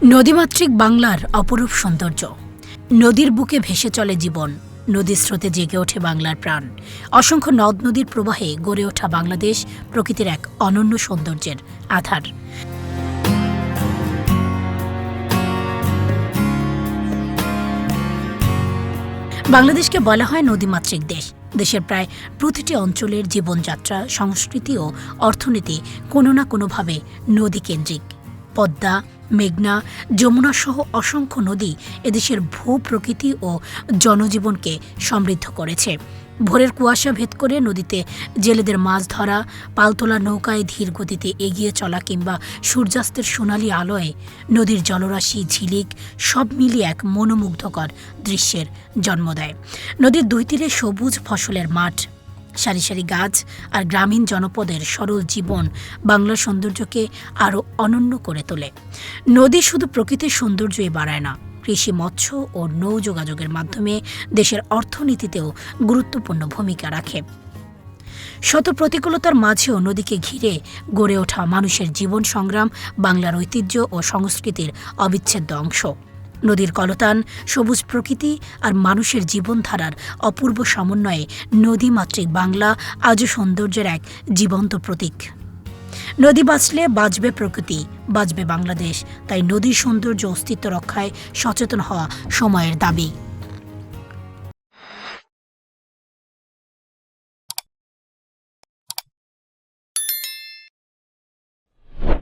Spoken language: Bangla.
নদীমাতৃক বাংলার অপরূপ সৌন্দর্য। নদীর বুকে ভেসে চলে জীবন, নদীর স্রোতে জেগে ওঠে বাংলার প্রাণ। অসংখ্য নদ নদীর প্রবাহে গড়ে ওঠা বাংলাদেশ প্রকৃতির এক অনন্য সৌন্দর্যের আধার। বাংলাদেশকে বলা হয় নদীমাতৃক দেশ। দেশের প্রায় প্রতিটি অঞ্চলের জীবনযাত্রা, সংস্কৃতি ও অর্থনীতি কোনো না কোনোভাবে নদীকেন্দ্রিক। পদ্মা, মেঘনা, যমুনা সহ অসংখ্য নদী এদেশের ভূ-প্রকৃতি ও জনজীবনকে সমৃদ্ধ করেছে। ভোরের কুয়াশা ভেদ করে নদীতে জেলেদের মাছ ধরা, পালতোলা নৌকায় ধীর গতিতে এগিয়ে চলা কিংবা সূর্যাস্তের সোনালি আলোয় নদীর জলরাশি, ঝিলিক সব মিলিয়ে এক মনোমুগ্ধকর দৃশ্যের জন্ম দেয়। নদীর দুই তীরে সবুজ ফসলের মাঠ, সারি সারি গাছ আর গ্রামীণ জনপদের সরল জীবন বাংলার সৌন্দর্যকে আরও অনন্য করে তোলে। নদী শুধু প্রকৃতির সৌন্দর্যই বাড়ায় না, কৃষি, মৎস্য ও নৌ যোগাযোগের মাধ্যমে দেশের অর্থনীতিতেও গুরুত্বপূর্ণ ভূমিকা রাখে। শত প্রতিকূলতার মাঝেও নদীকে ঘিরে গড়ে ওঠা মানুষের জীবন সংগ্রাম বাংলার ঐতিহ্য ও সংস্কৃতির অবিচ্ছেদ্য অংশ। নদীর কলতান, সবুজ প্রকৃতি আর মানুষের জীবনধারার অপূর্ব সমন্বয়ে নদীমাতৃক বাংলা আজও সৌন্দর্যের এক জীবন্ত প্রতীক। নদী বাঁচলে বাঁচবে প্রকৃতি, বাঁচবে বাংলাদেশ। তাই নদীর সৌন্দর্য অস্তিত্ব রক্ষায় সচেতন হওয়া সময়ের দাবি।